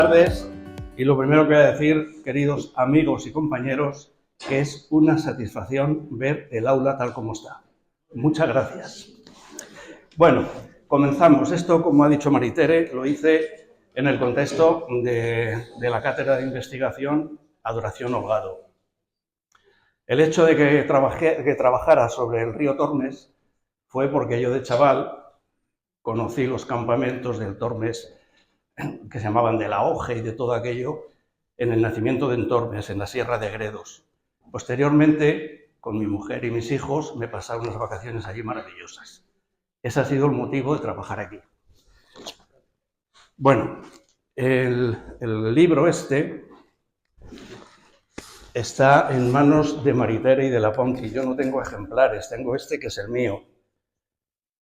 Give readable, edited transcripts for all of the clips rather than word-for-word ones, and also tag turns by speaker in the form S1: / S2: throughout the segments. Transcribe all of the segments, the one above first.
S1: Buenas tardes, y lo primero que voy a decir, queridos amigos y compañeros, que es una satisfacción ver el aula tal como está. Muchas gracias. Bueno, comenzamos. Esto, como ha dicho Maritere, lo hice en el contexto de la cátedra de investigación Adoración Holgado. El hecho de que trabajara sobre el río Tormes fue porque yo de chaval conocí los campamentos del Tormes, que se llamaban de la Oje y de todo aquello, en el nacimiento de Tormes, en la Sierra de Gredos. Posteriormente, con mi mujer y mis hijos, me pasaron unas vacaciones allí maravillosas. Ese ha sido el motivo de trabajar aquí. Bueno, el libro este está en manos de Maritere y de la Ponti. Yo no tengo ejemplares, tengo este que es el mío.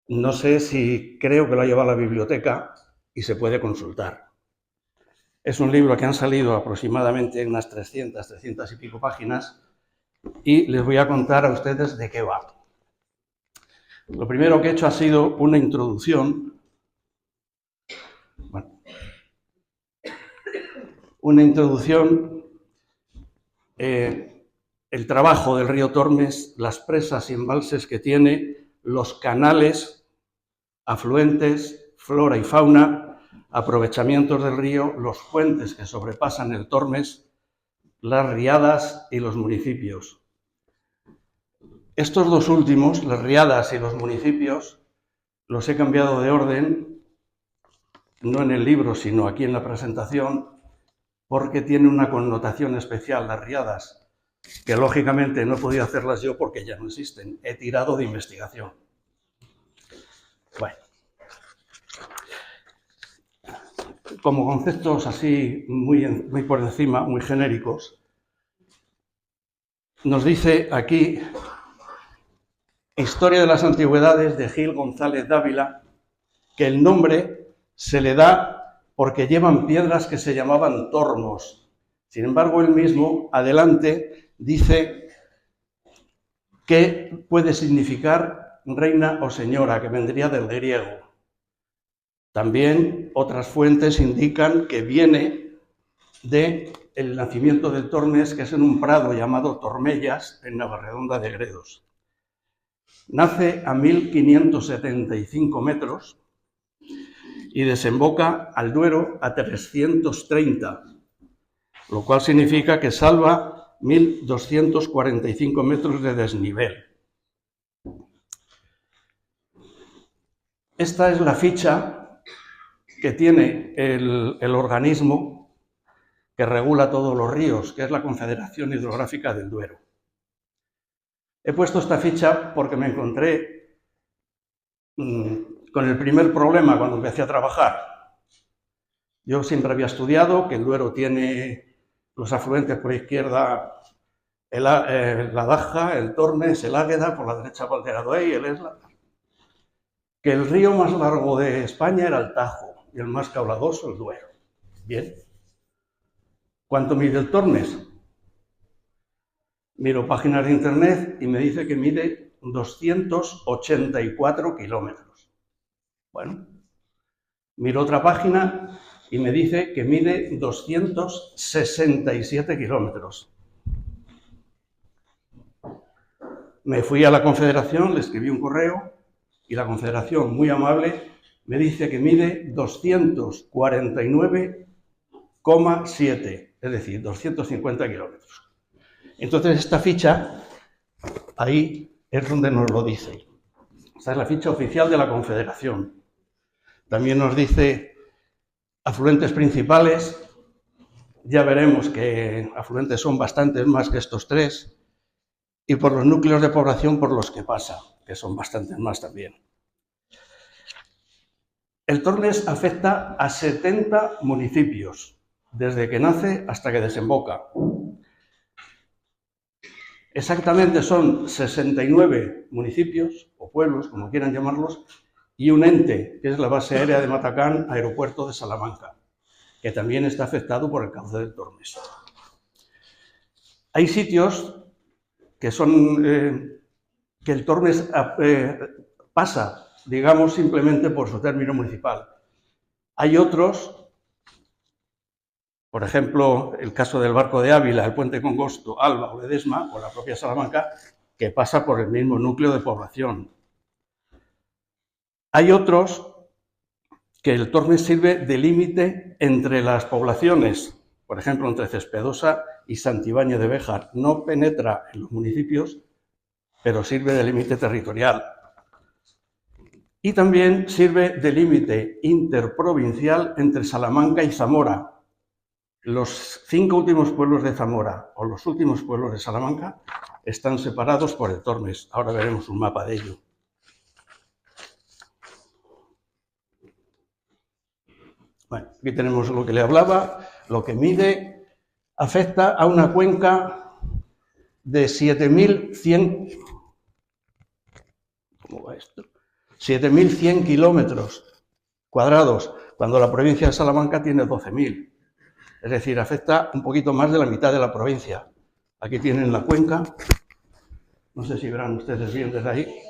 S1: No sé si creo que lo ha llevado a la biblioteca y se puede consultar. Es un libro que han salido aproximadamente unas 300 y pico páginas y les voy a contar a ustedes de qué va. Lo primero que he hecho ha sido una introducción. Bueno, una introducción, el trabajo del río Tormes, las presas y embalses que tiene, los canales, afluentes, flora y fauna, aprovechamientos del río, los puentes que sobrepasan el Tormes, las riadas y los municipios. Estos dos últimos, las riadas y los municipios, los he cambiado de orden, no en el libro, sino aquí en la presentación, porque tiene una connotación especial las riadas, que lógicamente no he podido hacerlas yo porque ya no existen. He tirado de investigación. Bueno. Como conceptos así muy por encima, muy genéricos, nos dice aquí Historia de las Antigüedades de Gil González Dávila, que el nombre se le da porque llevan piedras que se llamaban tormos. Sin embargo, él mismo, adelante, dice que puede significar reina o señora, que vendría del griego. También otras fuentes indican que viene del nacimiento del Tormes, que es en un prado llamado Tormellas, en Navarredonda de Gredos. Nace a 1575 metros y desemboca al Duero a 330, lo cual significa que salva 1245 metros de desnivel. Esta es la ficha que tiene el organismo que regula todos los ríos, que es la Confederación Hidrográfica del Duero. He puesto esta ficha porque me encontré con el primer problema cuando empecé a trabajar. Yo siempre había estudiado que el Duero tiene los afluentes por izquierda, la Daja, el Tormes, el Águeda, por la derecha Valdegadoey, el Esla. Que el río más largo de España era el Tajo y el más caudaloso el Duero. Bien. ¿Cuánto mide el Tormes? Miro páginas de internet y me dice que mide 284 kilómetros. Bueno, miro otra página y me dice que mide 267 kilómetros. Me fui a la Confederación, le escribí un correo y la Confederación, muy amable, me dice que mide 249,7, es decir, 250 kilómetros. Entonces esta ficha, ahí es donde nos lo dice. Esta es la ficha oficial de la Confederación. También nos dice afluentes principales. Ya veremos que afluentes son bastantes más que estos tres. Y por los núcleos de población por los que pasa, que son bastantes más también. El Tormes afecta a 70 municipios, desde que nace hasta que desemboca. Exactamente son 69 municipios, o pueblos, como quieran llamarlos, y un ente, que es la base aérea de Matacán, aeropuerto de Salamanca, que también está afectado por el cauce del Tormes. Hay sitios que son que el Tormes pasa, digamos, simplemente por su término municipal. Hay otros Por ejemplo, el caso del Barco de Ávila, el Puente Congosto, Alba o Ledesma, o la propia Salamanca, que pasa por el mismo núcleo de población. Hay otros que el Tormes sirve de límite entre las poblaciones, por ejemplo, entre Cespedosa y Santibáñez de Béjar. No penetra en los municipios, pero sirve de límite territorial. Y también sirve de límite interprovincial entre Salamanca y Zamora. Los 5 últimos pueblos de Zamora o los últimos pueblos de Salamanca están separados por el Tormes. Ahora veremos un mapa de ello. Bueno, aquí tenemos lo que le hablaba, lo que mide, afecta a una cuenca de 7.100... ¿Cómo va esto? 7.100 kilómetros cuadrados, cuando la provincia de Salamanca tiene 12.000. Es decir, afecta un poquito más de la mitad de la provincia. Aquí tienen la cuenca. No sé si verán ustedes bien desde ahí.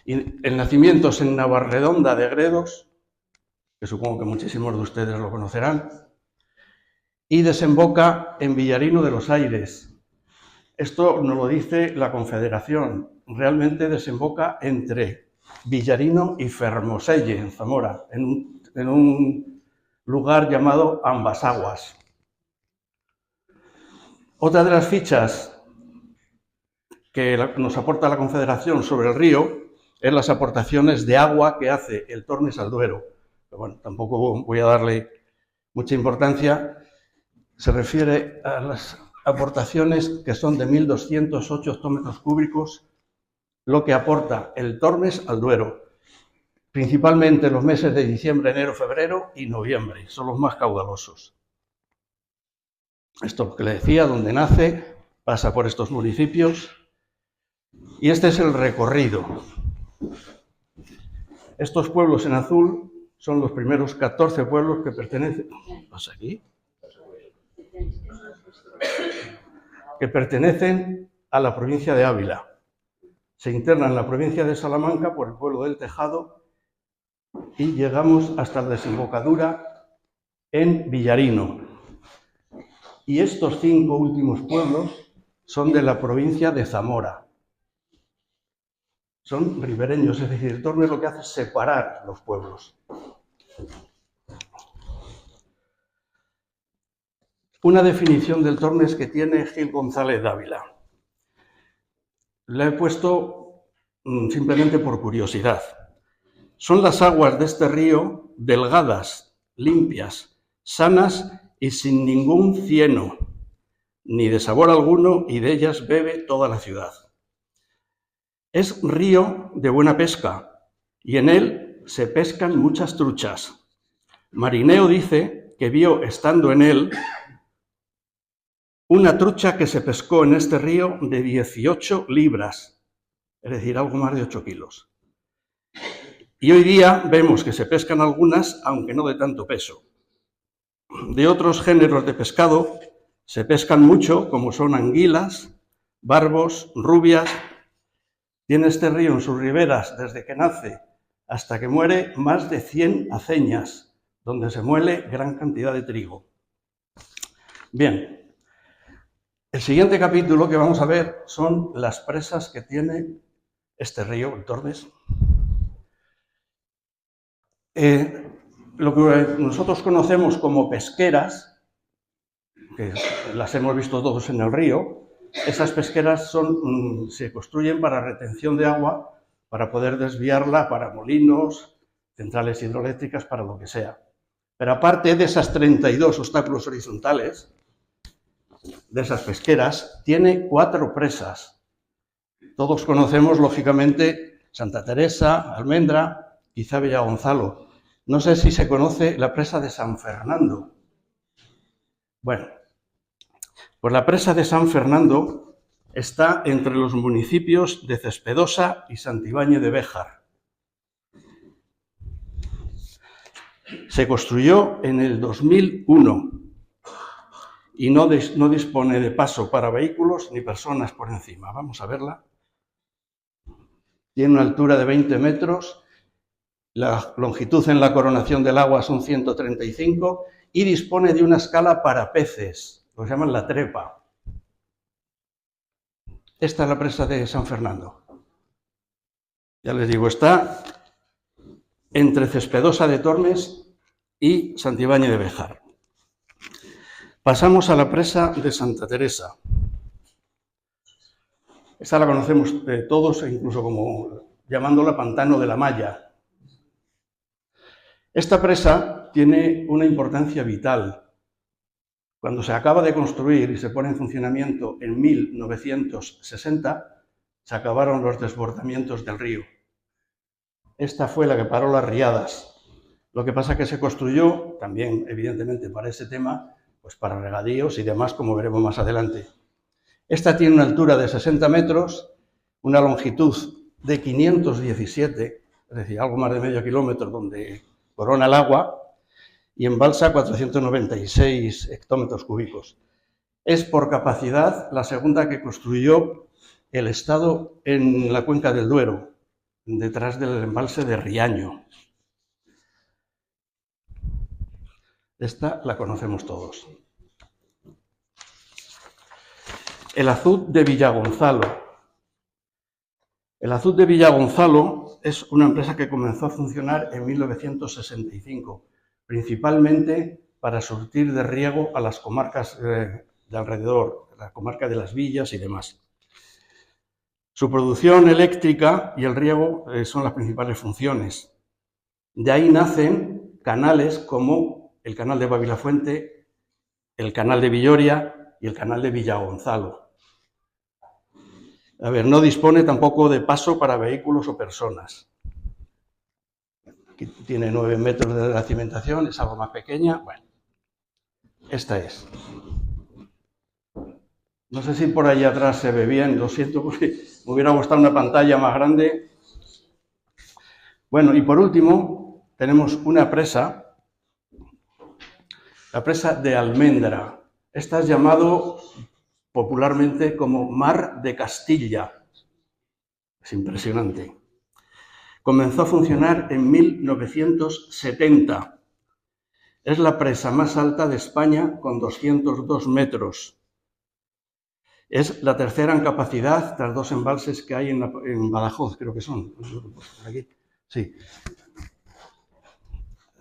S1: Y el nacimiento es en Navarredonda de Gredos, que supongo que muchísimos de ustedes lo conocerán, y desemboca en Villarino de los Aires. Esto nos lo dice la Confederación. Realmente desemboca entre Villarino y Fermoselle, en Zamora, en un lugar llamado Ambasaguas. Otra de las fichas que nos aporta la Confederación sobre el río es las aportaciones de agua que hace el Tormes al Duero. Pero bueno, tampoco voy a darle mucha importancia. Se refiere a las aportaciones que son de 1.208 hectómetros cúbicos, lo que aporta el Tormes al Duero, principalmente en los meses de diciembre, enero, febrero y noviembre, son los más caudalosos. Esto es lo que le decía, donde nace, pasa por estos municipios, y este es el recorrido. Estos pueblos en azul son los primeros 14 pueblos que pertenecen... ¿Qué pasa aquí? Que pertenecen a la provincia de Ávila. Se interna en la provincia de Salamanca por el pueblo del Tejado y llegamos hasta la desembocadura en Villarino. Y estos 5 últimos pueblos son de la provincia de Zamora. Son ribereños, es decir, el Tormes lo que hace es separar los pueblos. Una definición del Tormes que tiene Gil González Dávila. La he puesto simplemente por curiosidad. Son las aguas de este río delgadas, limpias, sanas y sin ningún cieno, ni de sabor alguno, y de ellas bebe toda la ciudad. Es río de buena pesca, y en él se pescan muchas truchas. Marineo dice que vio, estando en él, una trucha que se pescó en este río de 18 libras, es decir, algo más de 8 kilos. Y hoy día vemos que se pescan algunas, aunque no de tanto peso. De otros géneros de pescado se pescan mucho, como son anguilas, barbos, rubias. Tiene este río en sus riberas, desde que nace hasta que muere, más de 100 aceñas, donde se muele gran cantidad de trigo. Bien. El siguiente capítulo que vamos a ver son las presas que tiene este río, el Tormes. Lo que nosotros conocemos como pesqueras, que las hemos visto todos en el río, esas pesqueras se construyen para retención de agua, para poder desviarla para molinos, centrales hidroeléctricas, para lo que sea. Pero aparte de esas 32 obstáculos horizontales, de esas pesqueras, tiene 4 presas. Todos conocemos, lógicamente, Santa Teresa, Almendra, quizá Villa Gonzalo. No sé si se conoce la presa de San Fernando. Bueno, pues la presa de San Fernando está entre los municipios de Cespedosa y Santibáñez de Béjar. Se construyó en el 2001. Y no dispone de paso para vehículos ni personas por encima. Vamos a verla. Tiene una altura de 20 metros La longitud en la coronación del agua son 135 y dispone de una escala para peces, lo llaman la trepa. Esta es la presa de San Fernando. Ya les digo, está entre Cespedosa de Tormes y Santibáñez de Béjar. Pasamos a la presa de Santa Teresa. Esta la conocemos todos, incluso como llamándola Pantano de la Malla. Esta presa tiene una importancia vital. Cuando se acaba de construir y se pone en funcionamiento en 1960, se acabaron los desbordamientos del río. Esta fue la que paró las riadas. Lo que pasa es que se construyó, también evidentemente para ese tema, pues para regadíos y demás, como veremos más adelante. Esta tiene una altura de 60 metros, una longitud de 517, es decir, algo más de medio kilómetro donde corona el agua, y embalsa 496 hectómetros cúbicos. Es por capacidad la segunda que construyó el Estado en la cuenca del Duero, detrás del embalse de Riaño. Esta la conocemos todos. El Azud de Villagonzalo. El Azud de Villagonzalo es una empresa que comenzó a funcionar en 1965, principalmente para surtir de riego a las comarcas de alrededor, la comarca de las Villas y demás. Su producción eléctrica y el riego son las principales funciones. De ahí nacen canales como el canal de Babilafuente, el canal de Villoria y el canal de Villagonzalo. A ver, no dispone tampoco de paso para vehículos o personas. Aquí tiene 9 metros de la cimentación, es algo más pequeña. Bueno, esta es. No sé si por allá atrás se ve bien, lo siento porque me hubiera gustado una pantalla más grande. Bueno, y por último tenemos una presa, la presa de Almendra. Esta es llamado popularmente como Mar de Castilla. Es impresionante. Comenzó a funcionar en 1970. Es la presa más alta de España con 202 metros. Es la tercera en capacidad tras 2 embalses que hay en Badajoz, creo que son. Aquí. Sí.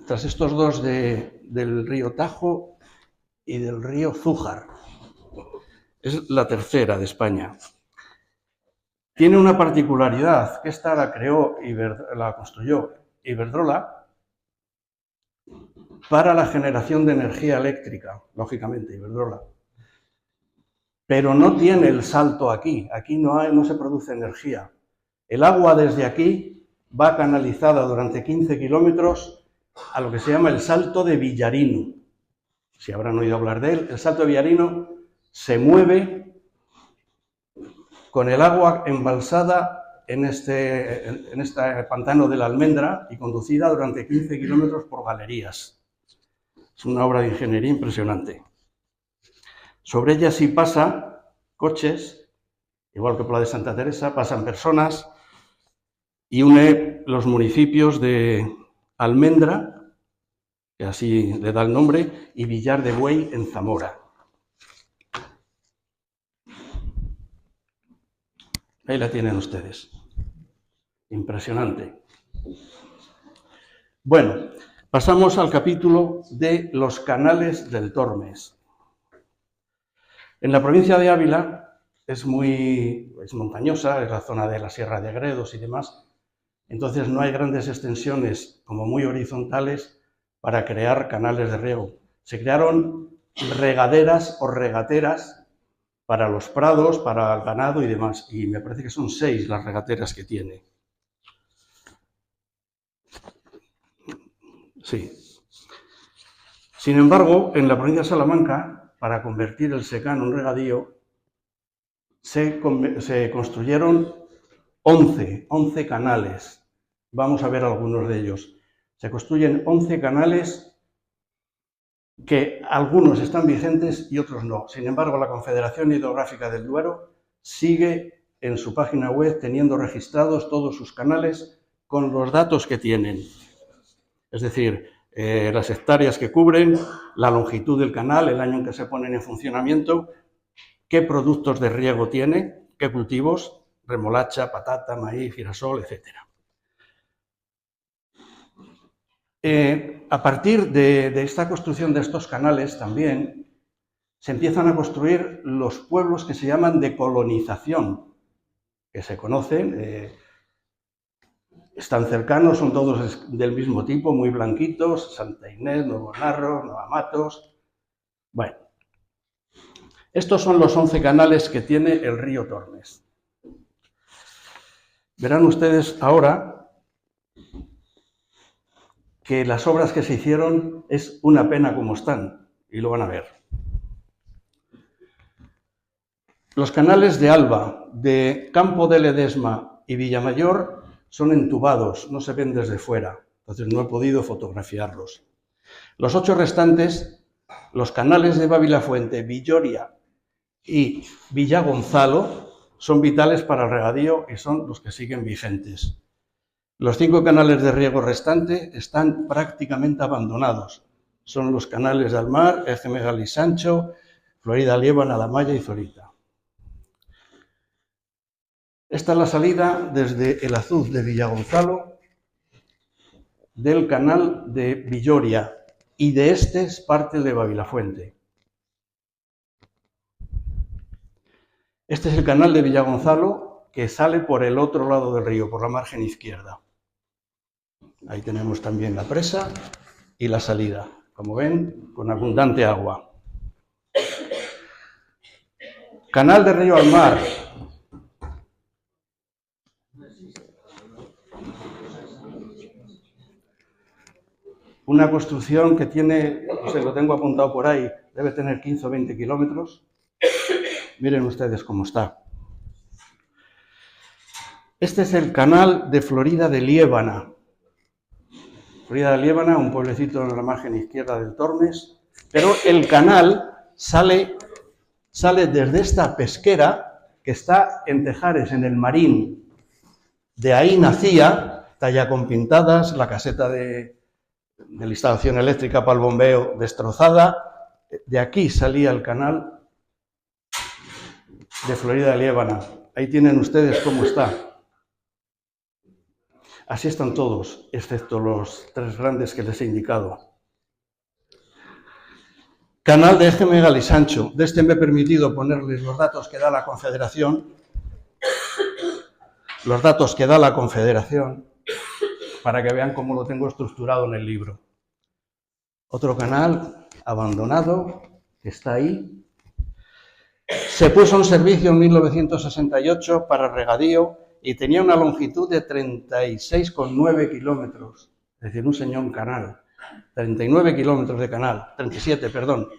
S1: Tras estos dos del río Tajo y del río Zújar. Es la tercera de España. Tiene una particularidad, que esta la construyó Iberdrola para la generación de energía eléctrica, lógicamente, Iberdrola. Pero no tiene el salto aquí no se produce energía. El agua desde aquí va canalizada durante 15 kilómetros a lo que se llama el Salto de Villarino. Si habrán oído hablar de él, el Salto de Villarino se mueve con el agua embalsada en este pantano de la Almendra y conducida durante 15 kilómetros por galerías. Es una obra de ingeniería impresionante. Sobre ella sí pasan coches, igual que por la de Santa Teresa, pasan personas y une los municipios de Almendra, que así le da el nombre, y Villar de Buey en Zamora. Ahí la tienen ustedes. Impresionante. Bueno, pasamos al capítulo de los canales del Tormes. En la provincia de Ávila es montañosa, es la zona de la Sierra de Gredos y demás, entonces no hay grandes extensiones como muy horizontales para crear canales de riego. Se crearon regaderas o regateras para los prados, para el ganado y demás, y me parece que son 6 las regateras que tiene. Sí. Sin embargo, en la provincia de Salamanca, para convertir el secano en regadío, se construyeron 11 canales. Vamos a ver algunos de ellos. Se construyen 11 canales que algunos están vigentes y otros no. Sin embargo, la Confederación Hidrográfica del Duero sigue en su página web teniendo registrados todos sus canales con los datos que tienen. Es decir, las hectáreas que cubren, la longitud del canal, el año en que se ponen en funcionamiento, qué productos de riego tiene, qué cultivos, remolacha, patata, maíz, girasol, etc. A partir de esta construcción de estos canales también se empiezan a construir los pueblos que se llaman de colonización, que se conocen, están cercanos, son todos del mismo tipo, muy blanquitos, Santa Inés, Nuevo Narro, Nueva Matos. Bueno, estos son los 11 canales que tiene el río Tormes. Verán ustedes ahora que las obras que se hicieron es una pena como están, y lo van a ver. Los canales de Alba, de Campo de Ledesma y Villamayor son entubados, no se ven desde fuera, entonces no he podido fotografiarlos. Los 8 restantes, los canales de Babilafuente, Villoria y Villagonzalo, son vitales para el regadío y son los que siguen vigentes. Los 5 canales de riego restantes están prácticamente abandonados. Son los canales de Almar, Ejmegal y Sancho, Florida Liébana, La Maya y Zorita. Esta es la salida desde el Azuz de Villagonzalo del canal de Villoria y de este es parte de Babilafuente. Este es el canal de Villagonzalo que sale por el otro lado del río, por la margen izquierda. Ahí tenemos también la presa y la salida, como ven, con abundante agua. Canal de Río Almar. Una construcción que tiene, no sé, lo tengo apuntado por ahí, debe tener 15 o 20 kilómetros. Miren ustedes cómo está. Este es el canal de Florida de Liébana. Florida de Liébana, un pueblecito en la margen izquierda del Tormes, pero el canal sale desde esta pesquera que está en Tejares, en el Marín. De ahí nacía, talla con pintadas, la caseta de la instalación eléctrica para el bombeo destrozada. De aquí salía el canal de Florida de Liébana. Ahí tienen ustedes cómo está. Así están todos, excepto los 3 grandes que les he indicado. Canal de Ejmegal y Sancho. De este me he permitido ponerles los datos que da la Confederación. Los datos que da la Confederación, para que vean cómo lo tengo estructurado en el libro. Otro canal abandonado, que está ahí. Se puso en servicio en 1968 para regadío y tenía una longitud de 36,9 kilómetros, es decir, un señor canal. 39 kilómetros de canal, 37, perdón,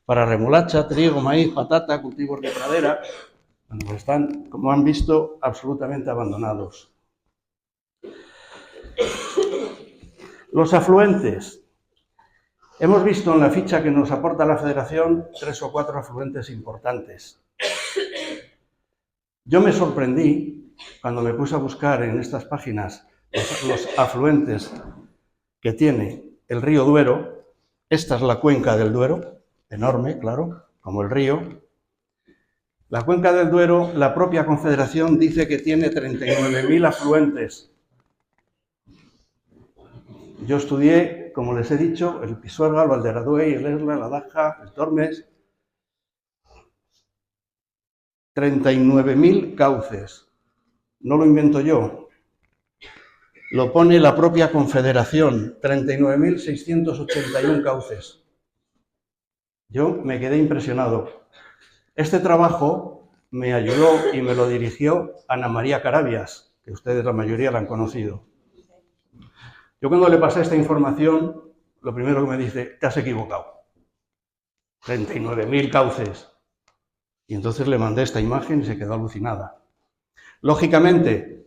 S1: para remolacha, trigo, maíz, patata, cultivos de pradera. Bueno, pues están, como han visto, absolutamente abandonados. Los afluentes. Hemos visto en la ficha que nos aporta la Federación 3 o 4 afluentes importantes. Yo me sorprendí cuando me puse a buscar en estas páginas los afluentes que tiene el río Duero. Esta es la cuenca del Duero, enorme, claro, como el río. La cuenca del Duero, la propia Confederación dice que tiene 39.000 afluentes. Yo estudié, como les he dicho, el Pisuerga, el Valderaduey, el Esla, la Daja, el Tormes. 39.000 cauces. No lo invento yo. Lo pone la propia Confederación. 39.681 cauces. Yo me quedé impresionado. Este trabajo me ayudó y me lo dirigió Ana María Carabias, que ustedes la mayoría la han conocido. Yo cuando le pasé esta información, lo primero que me dice, te has equivocado. 39.000 cauces. Y entonces le mandé esta imagen y se quedó alucinada. Lógicamente,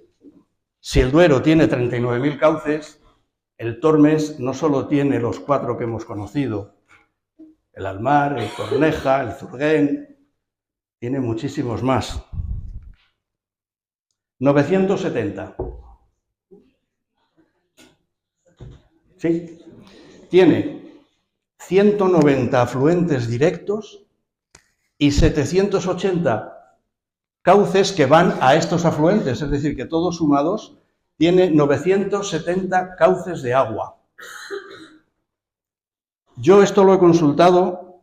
S1: si el Duero tiene 39.000 cauces, el Tormes no solo tiene los 4 que hemos conocido, el Almar, el Corneja, el Zurguén, tiene muchísimos más. 970. ¿sí? Tiene 190 afluentes directos y 780 cauces que van a estos afluentes, es decir, que todos sumados tiene 970 cauces de agua. Yo esto lo he consultado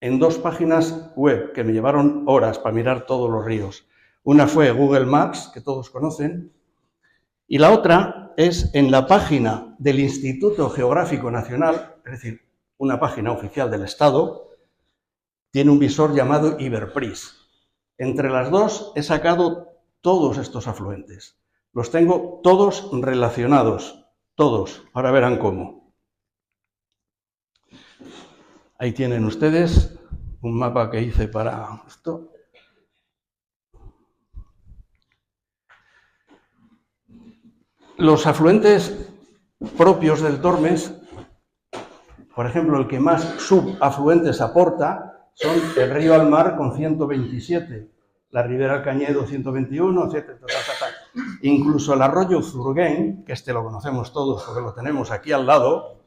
S1: en 2 páginas web que me llevaron horas para mirar todos los ríos. Una fue Google Maps, que todos conocen, y la otra es en la página del Instituto Geográfico Nacional, es decir, una página oficial del Estado, tiene un visor llamado Iberpris. Entre las dos he sacado todos estos afluentes. Los tengo todos relacionados, todos. Ahora verán cómo. Ahí tienen ustedes un mapa que hice para esto. Los afluentes propios del Tormes, por ejemplo, el que más subafluentes aporta son el río Almar con 127, la Ribera del Cañedo 121, etc. Incluso el arroyo Zurguén, que este lo conocemos todos porque lo tenemos aquí al lado,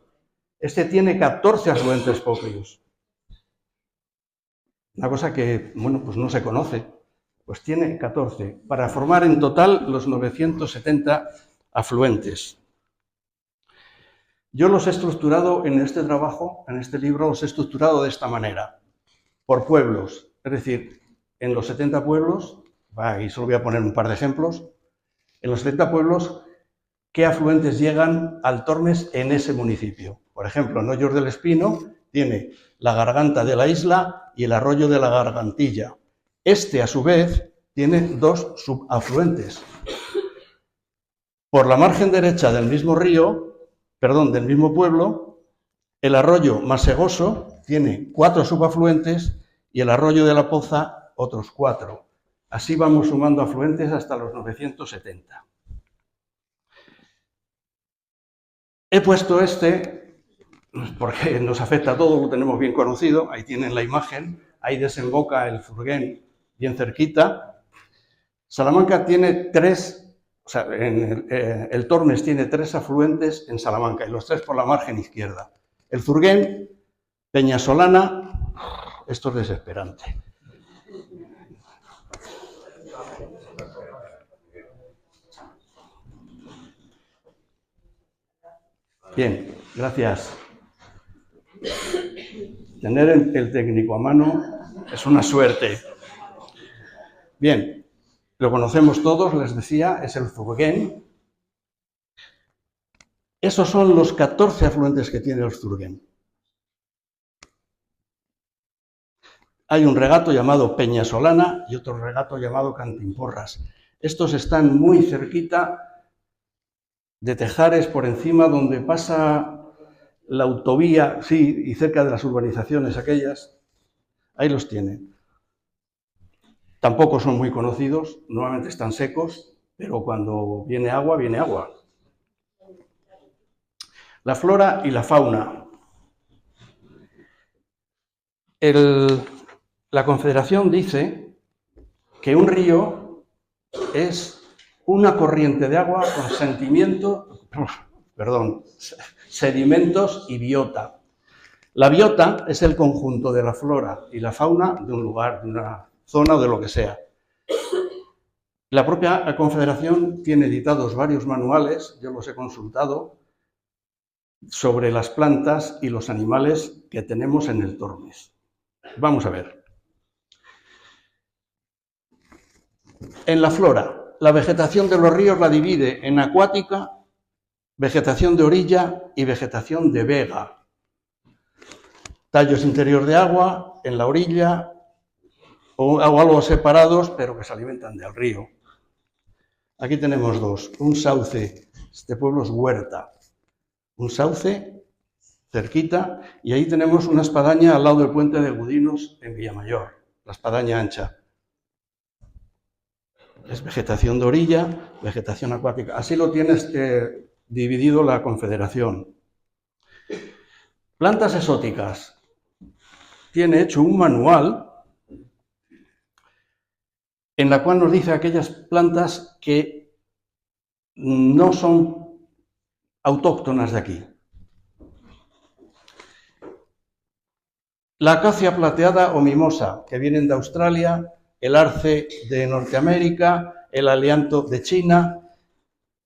S1: este tiene 14 afluentes propios. Una cosa que, bueno, pues no se conoce, pues tiene 14, para formar en total los 970 afluentes. Yo los he estructurado en este trabajo, en este libro, los he estructurado de esta manera, por pueblos, es decir, en los 70 pueblos, y solo voy a poner un par de ejemplos, en los 70 pueblos, ¿qué afluentes llegan al Tormes en ese municipio? Por ejemplo, en Hoyos del Espino tiene la garganta de la isla y el arroyo de la Gargantilla. Este, a su vez, tiene 2 subafluentes. Por la margen derecha del mismo río, del mismo pueblo, el arroyo Masegoso tiene 4 subafluentes y el arroyo de la Poza otros 4. Así vamos sumando afluentes hasta los 970. He puesto este porque nos afecta a todos, lo tenemos bien conocido, ahí tienen la imagen, ahí desemboca el Zurguén bien cerquita. Salamanca tiene 3, o sea, el Tormes tiene 3 afluentes en Salamanca y los 3 por la margen izquierda. El Zurguén, Peñasolana, esto es desesperante. Bien, gracias. Tener el técnico a mano es una suerte. Bien, lo conocemos todos, les decía, es el Zurguén. Esos son los 14 afluentes que tiene el Zurguén. Hay un regato llamado Peñasolana y otro regato llamado Cantimporras. Estos están muy cerquita de Tejares, por encima donde pasa la autovía, sí, y cerca de las urbanizaciones aquellas. Ahí los tienen. Tampoco son muy conocidos, normalmente están secos, pero cuando viene agua, viene agua. La flora y la fauna. La Confederación dice que un río es una corriente de agua con sedimentos y biota. La biota es el conjunto de la flora y la fauna de un lugar, de una zona o de lo que sea. La propia Confederación tiene editados varios manuales, yo los he consultado, sobre las plantas y los animales que tenemos en el Tormes. Vamos a ver. En la flora, la vegetación de los ríos la divide en acuática, vegetación de orilla y vegetación de vega. Tallos interior de agua, en la orilla, o algo separados, pero que se alimentan del río. Aquí tenemos 2. Un sauce, este pueblo es Huerta. Un sauce cerquita, y ahí tenemos una espadaña al lado del puente de Gudinos en Villamayor, la espadaña ancha. Es vegetación de orilla, vegetación acuática. Así lo tienes dividido la Confederación. Plantas exóticas. Tiene hecho un manual en la cual nos dice aquellas plantas que no son autóctonas de aquí. La acacia plateada o mimosa, que vienen de Australia, el arce de Norteamérica, el alianto de China.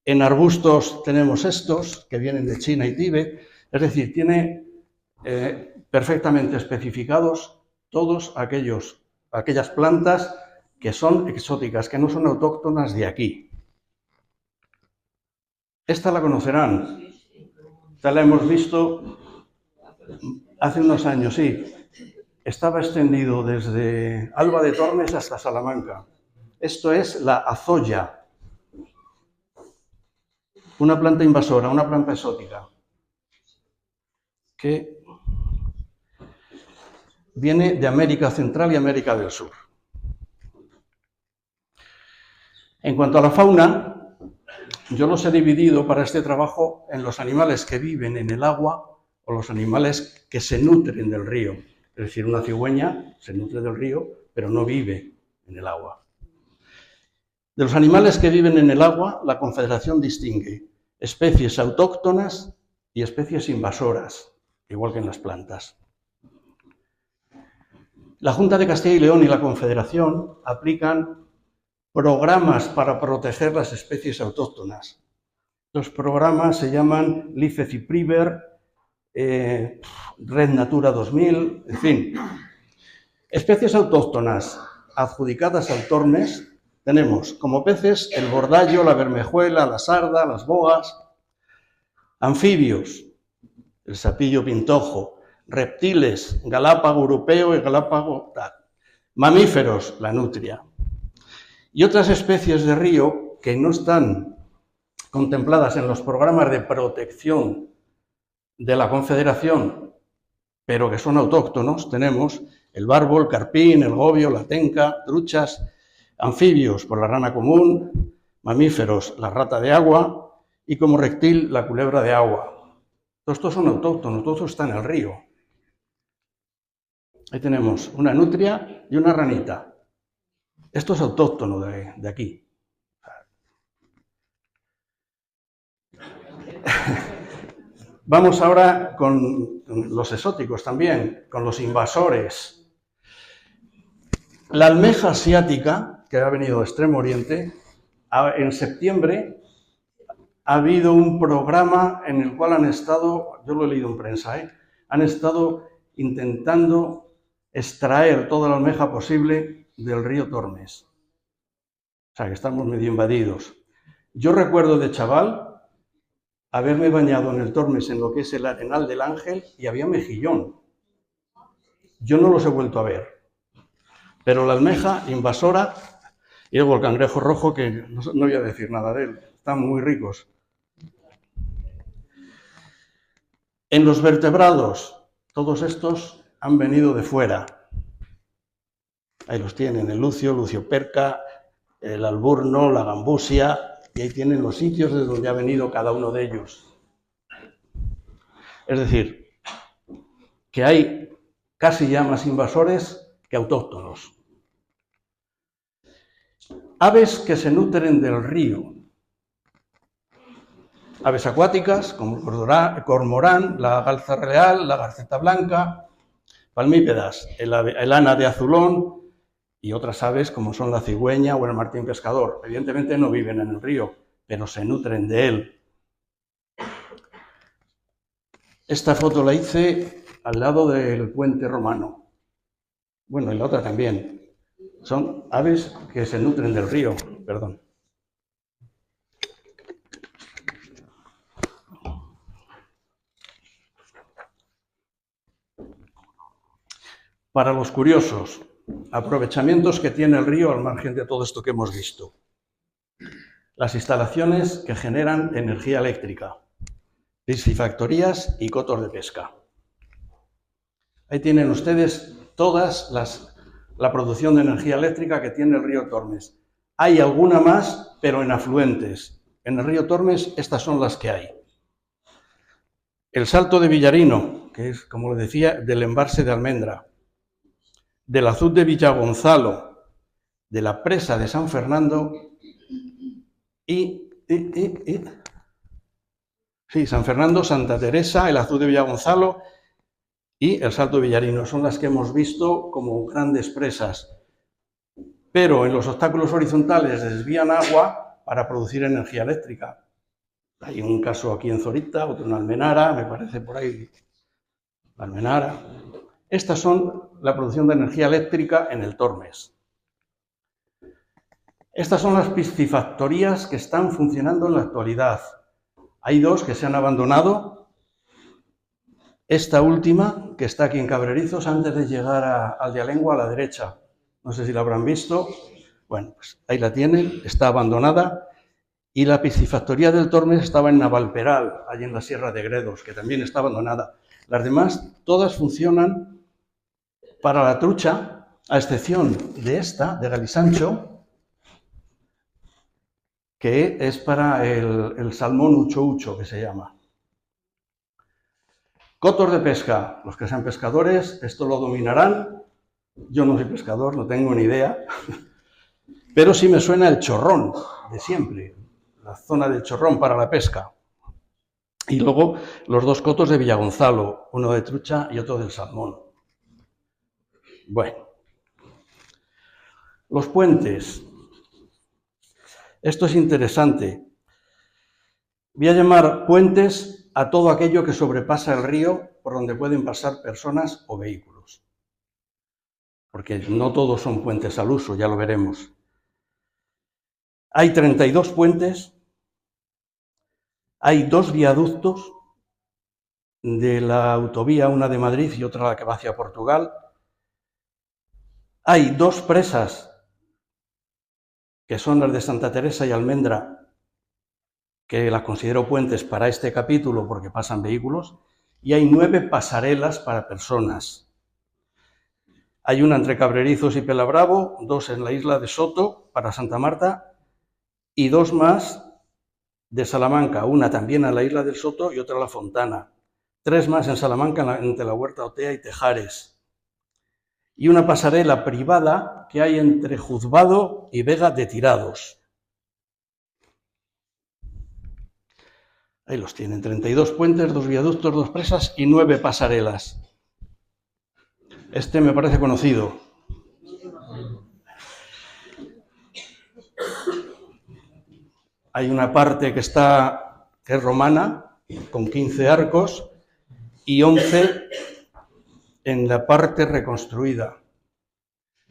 S1: En arbustos tenemos estos, que vienen de China y Tíbet. Es decir, tiene perfectamente especificados todos aquellas plantas que son exóticas, que no son autóctonas de aquí. Esta la conocerán. Esta la hemos visto hace unos años, sí. Estaba extendido desde Alba de Tormes hasta Salamanca. Esto es la azolla, una planta invasora, una planta exótica, que viene de América Central y América del Sur. En cuanto a la fauna, yo los he dividido para este trabajo en los animales que viven en el agua o los animales que se nutren del río. Es decir, una cigüeña se nutre del río, pero no vive en el agua. De los animales que viven en el agua, la Confederación distingue especies autóctonas y especies invasoras, igual que en las plantas. La Junta de Castilla y León y la Confederación aplican programas para proteger las especies autóctonas. Los programas se llaman LIFE-CIPRIVER, Red Natura 2000, en fin. Especies autóctonas adjudicadas al Tormes tenemos como peces el bordallo, la bermejuela, la sarda, las bogas. Anfibios, el sapillo pintojo. Reptiles, galápago europeo y galápago tal. Mamíferos, la nutria. Y otras especies de río que no están contempladas en los programas de protección de la Confederación, pero que son autóctonos, tenemos el barbo, el carpín, el gobio, la tenca, truchas, anfibios, por la rana común, mamíferos, la rata de agua y como reptil, la culebra de agua. Todos estos son autóctonos, todo está en el río. Ahí tenemos una nutria y una ranita. Esto es autóctono de aquí. Vamos ahora con los exóticos también, con los invasores. La almeja asiática, que ha venido de Extremo Oriente, en septiembre ha habido un programa en el cual han estado, yo lo he leído en prensa, han estado intentando extraer toda la almeja posible del río Tormes. O sea, que estamos medio invadidos. Yo recuerdo de chaval haberme bañado en el Tormes, en lo que es el Arenal del Ángel, y había mejillón. Yo no los he vuelto a ver. Pero la almeja invasora y luego el cangrejo rojo, que no voy a decir nada de él, están muy ricos. En los vertebrados, todos estos han venido de fuera. Ahí los tienen, el lucio, lucioperca, el alburno, la gambusia, y ahí tienen los sitios de donde ha venido cada uno de ellos. Es decir, que hay casi ya más invasores que autóctonos. Aves que se nutren del río. Aves acuáticas como el cormorán, la garza real, la garceta blanca, palmípedas, el ana de azulón y otras aves como son la cigüeña o el martín pescador. Evidentemente no viven en el río, pero se nutren de él. Esta foto la hice al lado del puente romano. Bueno, y la otra también. Son aves que se nutren del río, perdón. Para los curiosos, aprovechamientos que tiene el río al margen de todo esto que hemos visto. Las instalaciones que generan energía eléctrica, piscifactorías y cotos de pesca. Ahí tienen ustedes todas la producción de energía eléctrica que tiene el río Tormes. Hay alguna más, pero en afluentes. En el río Tormes estas son las que hay. El Salto de Villarino, que es, como les decía, del embalse de Almendra. Del Azud de Villagonzalo, de la presa de San Fernando y Sí, San Fernando, Santa Teresa, el Azul de Villagonzalo y el Salto de Villarino. Son las que hemos visto como grandes presas. Pero en los obstáculos horizontales desvían agua para producir energía eléctrica. Hay un caso aquí en Zorita, otro en Almenara, me parece por ahí, Almenara. Estas son la producción de energía eléctrica en el Tormes. Estas son las piscifactorías que están funcionando en la actualidad. Hay dos que se han abandonado. Esta última, que está aquí en Cabrerizos, antes de llegar al de Alengua, a la derecha. No sé si la habrán visto. Bueno, pues ahí la tienen, está abandonada. Y la piscifactoría del Tormes estaba en Navalperal, allí en la Sierra de Gredos, que también está abandonada. Las demás, todas funcionan para la trucha, a excepción de esta, de Galisancho, que es para el salmón ucho, que se llama. Cotos de pesca. Los que sean pescadores, esto lo dominarán. Yo no soy pescador, no tengo ni idea. Pero sí me suena el chorrón, de siempre. La zona del chorrón para la pesca. Y luego los dos cotos de Villagonzalo, uno de trucha y otro del salmón. Bueno. Los puentes. Esto es interesante. Voy a llamar puentes a todo aquello que sobrepasa el río por donde pueden pasar personas o vehículos. Porque no todos son puentes al uso, ya lo veremos. Hay 32 puentes, hay 2 viaductos de la autovía, una de Madrid y otra la que va hacia Portugal. Hay 2 presas, que son las de Santa Teresa y Almendra, que las considero puentes para este capítulo porque pasan vehículos, y hay 9 pasarelas para personas. Hay una entre Cabrerizos y Pelabravo, 2 en la isla de Soto para Santa Marta y 2 más de Salamanca, una también a la isla del Soto y otra a La Fontana. 3 más en Salamanca entre la Huerta Otea y Tejares. Y una pasarela privada que hay entre Juzbado y Vega de Tirados. Ahí los tienen, 32 puentes, 2 viaductos, 2 presas y 9 pasarelas. Este me parece conocido. Hay una parte que es romana, con 15 arcos, y 11 en la parte reconstruida.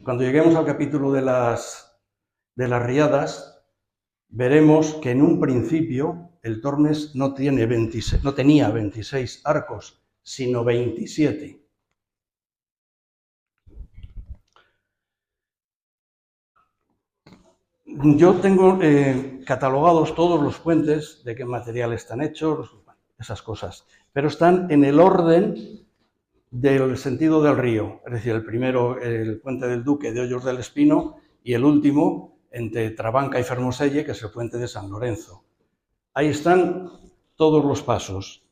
S1: Cuando lleguemos al capítulo de las riadas, veremos que en un principio el Tormes no tenía 26 arcos, sino 27. Yo tengo catalogados todos los puentes, de qué material están hechos, esas cosas, pero están en el orden del sentido del río. Es decir, el primero, el puente del Duque de Hoyos del Espino, y el último, entre Trabanca y Fermoselle, que es el puente de San Lorenzo. Ahí están todos los pasos.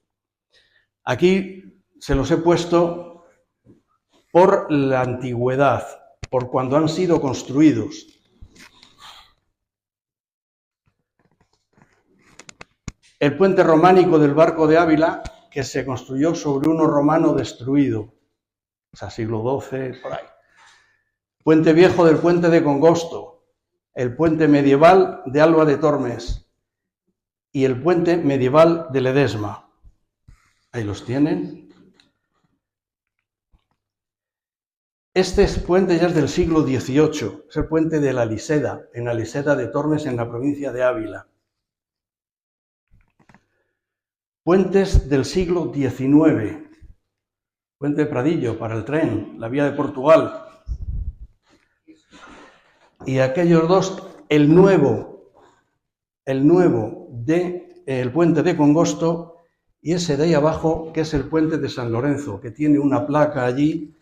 S1: Aquí se los he puesto por la antigüedad, por cuando han sido construidos. El puente románico del Barco de Ávila, que se construyó sobre uno romano destruido, o sea, siglo XII, por ahí. Puente viejo del puente de Congosto, el puente medieval de Alba de Tormes y el puente medieval de Ledesma. Ahí los tienen. Este puente ya es del siglo XVIII, es el puente de la Liseda, en la Liseda de Tormes, en la provincia de Ávila. Puentes del siglo XIX, puente de Pradillo para el tren, la vía de Portugal. Y aquellos dos, el nuevo del puente de Congosto, y ese de ahí abajo, que es el puente de San Lorenzo, que tiene una placa allí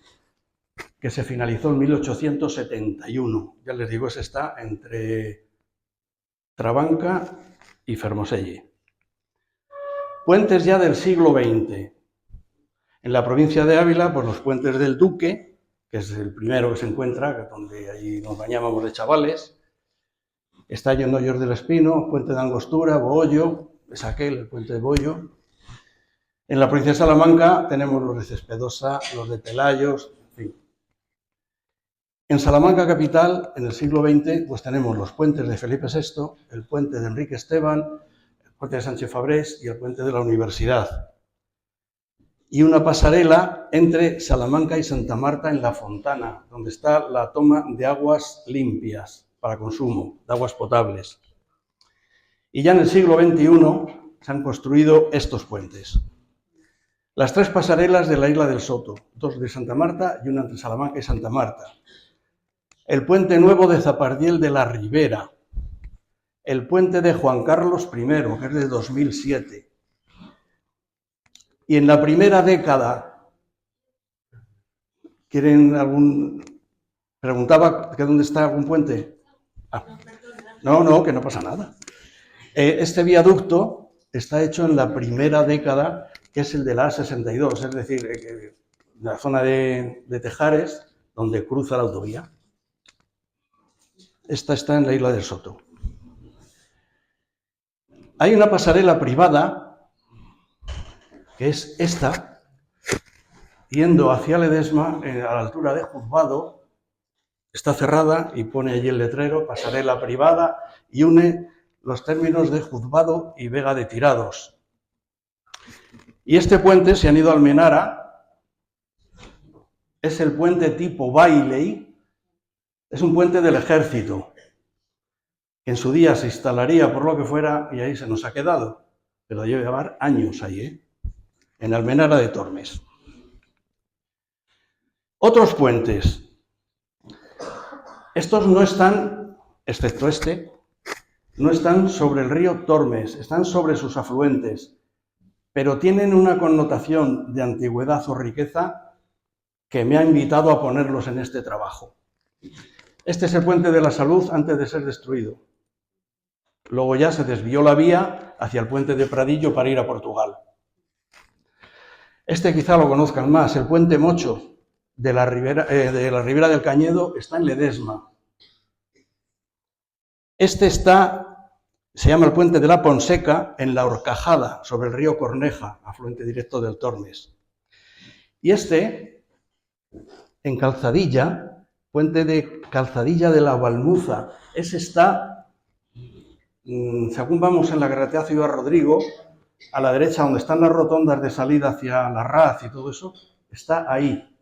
S1: que se finalizó en 1871. Ya les digo, ese está entre Trabanca y Fermoselle. Puentes ya del siglo XX. En la provincia de Ávila, pues los puentes del Duque, que es el primero que se encuentra, donde allí nos bañábamos de chavales. Está en Hoyos del Espino, puente de Angostura, Bohollo, es aquel, el puente de Bohollo. En la provincia de Salamanca tenemos los de Cespedosa, los de Pelayos, en fin. En Salamanca capital, en el siglo XX, pues tenemos los puentes de Felipe VI, el puente de Enrique Esteban, el puente de Sánchez Fabrés y el puente de la Universidad. Y una pasarela entre Salamanca y Santa Marta en La Fontana, donde está la toma de aguas limpias para consumo, de aguas potables. Y ya en el siglo XXI se han construido estos puentes. Las 3 pasarelas de la isla del Soto, 2 de Santa Marta y una entre Salamanca y Santa Marta. El puente nuevo de Zapardiel de la Ribera. El puente de Juan Carlos I, que es de 2007. Y en la primera década, ¿quieren algún...? Preguntaba que dónde está algún puente. Ah. No, que no pasa nada. Este viaducto está hecho en la primera década, que es el de la A62, es decir, la zona de Tejares, donde cruza la autovía. Esta está en la isla del Soto. Hay una pasarela privada, que es esta, yendo hacia Ledesma, a la altura de Juzgado. Está cerrada y pone allí el letrero, pasarela privada, y une los términos de Juzgado y Vega de Tirados. Y este puente, se han ido a Almenara, es el puente tipo Bailey, es un puente del ejército, que en su día se instalaría por lo que fuera y ahí se nos ha quedado, pero debe llevar años ahí, en Almenara de Tormes. Otros puentes. Estos no están, excepto este, no están sobre el río Tormes, están sobre sus afluentes, pero tienen una connotación de antigüedad o riqueza que me ha invitado a ponerlos en este trabajo. Este es el puente de la Salud antes de ser destruido. Luego ya se desvió la vía hacia el puente de Pradillo para ir a Portugal. Este quizá lo conozcan más, el puente Mocho de la Ribera del Cañedo, está en Ledesma. Este se llama el puente de la Ponseca, en la Horcajada, sobre el río Corneja, afluente directo del Tormes. Y este, en Calzadilla, puente de Calzadilla de la Balmuza, ese está, según vamos en la carretera Ciudad Rodrigo, a la derecha, donde están las rotondas de salida hacia la Raz y todo eso, está ahí.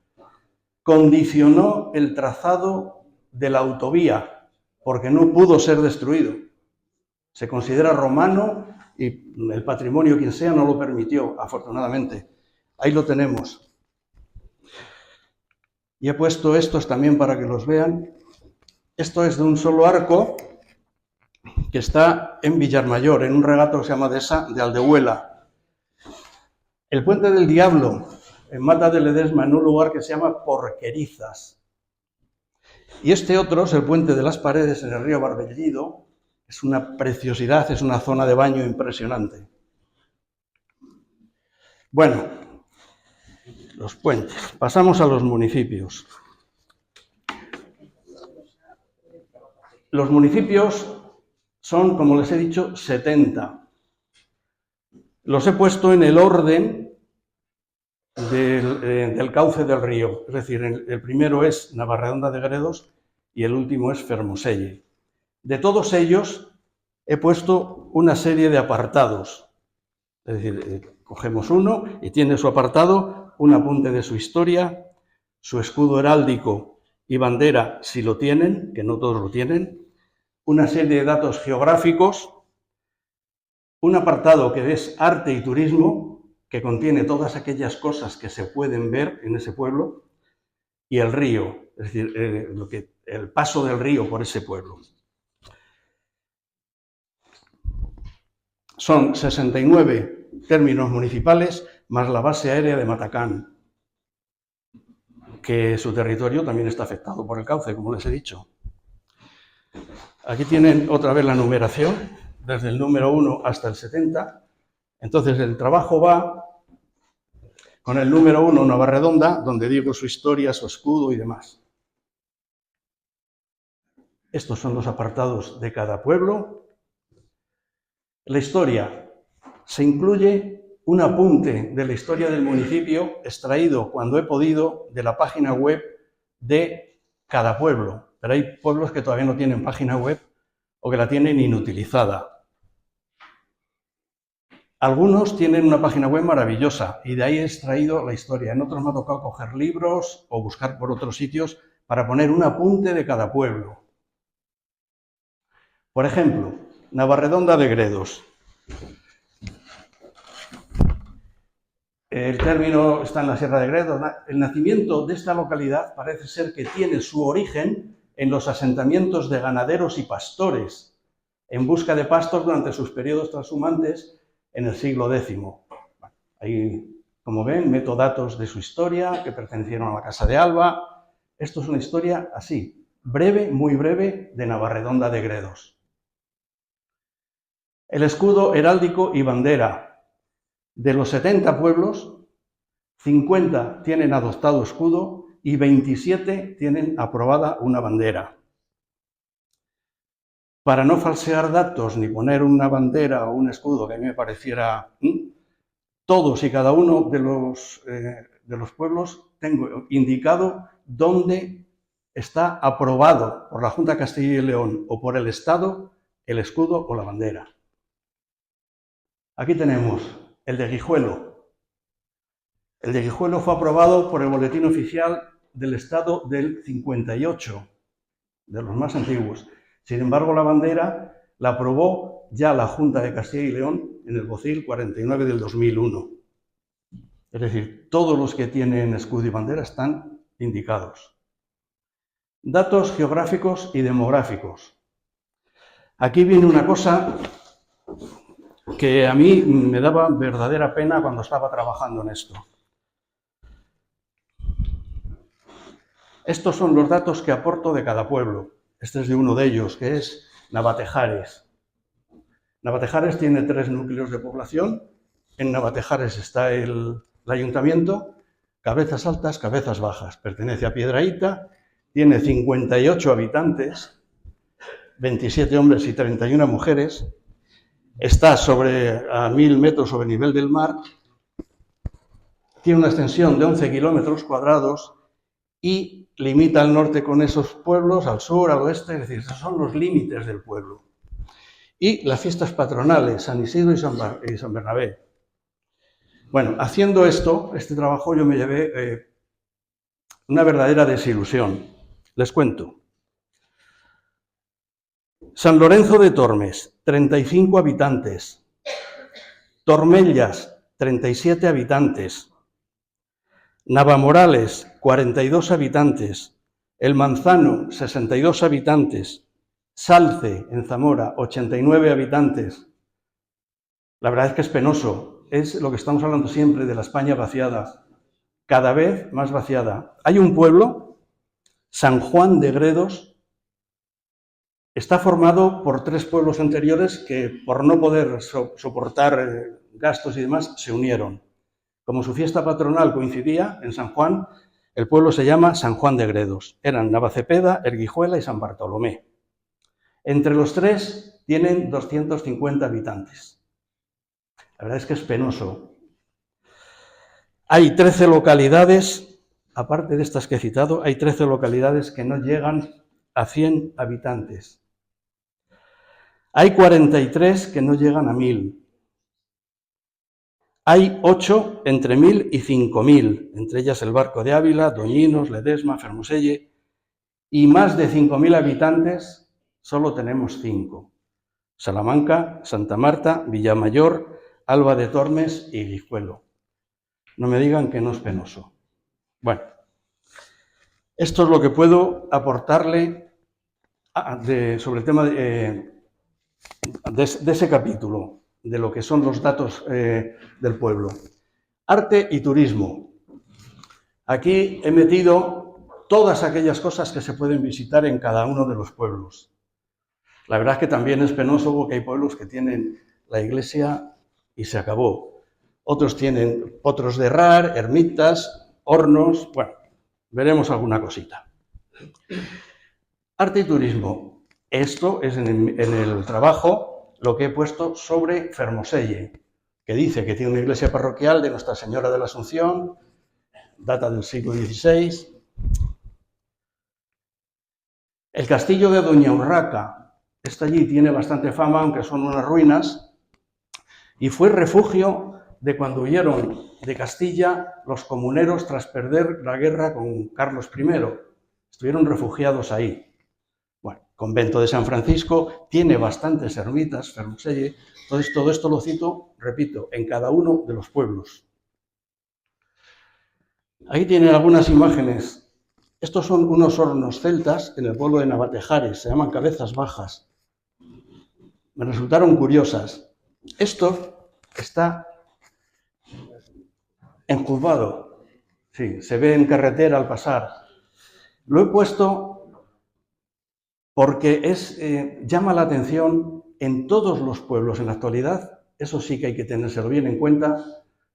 S1: Condicionó el trazado de la autovía, porque no pudo ser destruido. Se considera romano y el patrimonio, quien sea, no lo permitió, afortunadamente. Ahí lo tenemos. Y he puesto estos también para que los vean. Esto es de un solo arco, que está en Villarmayor, en un regato que se llama Dehesa de Aldehuela. El Puente del Diablo, en Mata de Ledesma, en un lugar que se llama Porquerizas. Y este otro es el Puente de las Paredes, en el río Barbellido. Es una preciosidad, es una zona de baño impresionante. Bueno, los puentes. Pasamos a los municipios. Los municipios son, como les he dicho, 70. Los he puesto en el orden del cauce del río. Es decir, el primero es Navarredonda de Gredos y el último es Fermoselle. De todos ellos he puesto una serie de apartados. Es decir, cogemos uno y tiene su apartado, un apunte de su historia, su escudo heráldico y bandera, si lo tienen, que no todos lo tienen, una serie de datos geográficos, un apartado que es arte y turismo, que contiene todas aquellas cosas que se pueden ver en ese pueblo, y el río, es decir, el paso del río por ese pueblo. Son 69 términos municipales más la base aérea de Matacán, que su territorio también está afectado por el cauce, como les he dicho. Aquí tienen otra vez la numeración, desde el número 1 hasta el 70. Entonces el trabajo va con el número 1, Navarredonda, donde digo su historia, su escudo y demás. Estos son los apartados de cada pueblo. La historia se incluye un apunte de la historia del municipio extraído, cuando he podido, de la página web de cada pueblo. Pero hay pueblos que todavía no tienen página web o que la tienen inutilizada. Algunos tienen una página web maravillosa y de ahí he extraído la historia. En otros me ha tocado coger libros o buscar por otros sitios para poner un apunte de cada pueblo. Por ejemplo, Navarredonda de Gredos. El término está en la Sierra de Gredos. El nacimiento de esta localidad parece ser que tiene su origen en los asentamientos de ganaderos y pastores en busca de pastos durante sus periodos trashumantes en el siglo X. Ahí, como ven, meto datos de su historia, que pertenecieron a la Casa de Alba. Esto es una historia así, breve, muy breve, de Navarredonda de Gredos. El escudo heráldico y bandera. De los 70 pueblos, 50 tienen adoptado escudo y 27 tienen aprobada una bandera. Para no falsear datos ni poner una bandera o un escudo que a mí me pareciera... Todos y cada uno de los pueblos tengo indicado dónde está aprobado por la Junta de Castilla y León o por el Estado el escudo o la bandera. Aquí tenemos el de Guijuelo. El de Guijuelo fue aprobado por el Boletín Oficial del Estado del 58, de los más antiguos. Sin embargo, la bandera la aprobó ya la Junta de Castilla y León en el Bocil 49 del 2001. Es decir, todos los que tienen escudo y bandera están indicados. Datos geográficos y demográficos. Aquí viene una cosa que a mí me daba verdadera pena cuando estaba trabajando en esto. Estos son los datos que aporto de cada pueblo. Este es de uno de ellos, que es Navatejares. Navatejares tiene 3 núcleos de población. En Navatejares está el ayuntamiento, Cabezas Altas, Cabezas Bajas. Pertenece a Piedrahíta, tiene 58 habitantes, 27 hombres y 31 mujeres. Está a 1000 metros sobre nivel del mar. Tiene una extensión de 11 kilómetros cuadrados y limita al norte con esos pueblos, al sur, al oeste, es decir, esos son los límites del pueblo. Y las fiestas patronales, San Isidro y San Bernabé. Bueno, haciendo este trabajo yo me llevé una verdadera desilusión. Les cuento. San Lorenzo de Tormes, 35 habitantes. Tormellas, 37 habitantes. Navamorales, 42 habitantes. El Manzano, 62 habitantes. Salce, en Zamora, 89 habitantes. La verdad es que es penoso. Es lo que estamos hablando siempre de la España vaciada. Cada vez más vaciada. Hay un pueblo, San Juan de Gredos, está formado por 3 pueblos anteriores que, por no poder soportar gastos y demás, se unieron. Como su fiesta patronal coincidía en San Juan, el pueblo se llama San Juan de Gredos. Eran Navacepeda, Erguijuela y San Bartolomé. Entre los 3 tienen 250 habitantes. La verdad es que es penoso. Hay 13 localidades, aparte de estas que he citado, hay 13 localidades que no llegan a 100 habitantes. Hay 43 que no llegan a 1000. Hay 8 entre 1000 y 5000, entre ellas el Barco de Ávila, Doñinos, Ledesma, Fermoselle, y más de 5000 habitantes solo tenemos 5. Salamanca, Santa Marta, Villamayor, Alba de Tormes y Guijuelo. No me digan que no es penoso. Bueno, esto es lo que puedo aportarle sobre el tema de ese capítulo, de lo que son los datos del pueblo. Arte y turismo. Aquí he metido todas aquellas cosas que se pueden visitar en cada uno de los pueblos. La verdad es que también es penoso porque hay pueblos que tienen la iglesia y se acabó. Otros tienen potros de herrar, ermitas, hornos. Bueno, veremos alguna cosita. Arte y turismo. Esto es en el trabajo lo que he puesto sobre Fermoselle. que dice que tiene una iglesia parroquial de Nuestra Señora de la Asunción, data del siglo XVI. El castillo de Doña Urraca está allí, tiene bastante fama, aunque son unas ruinas, y fue refugio de cuando huyeron de Castilla los comuneros tras perder la guerra con Carlos I. Estuvieron refugiados ahí. Bueno, convento de San Francisco, tiene bastantes ermitas, Ferrucelle. Entonces, todo esto lo cito, repito, en cada uno de los pueblos. Ahí tienen algunas imágenes. Estos son unos hornos celtas en el pueblo de Navatejares, se llaman cabezas bajas. Me resultaron curiosas. Esto está encurvado, sí, se ve en carretera al pasar. Lo he puesto porque llama la atención en todos los pueblos en la actualidad, eso sí que hay que tenérselo bien en cuenta,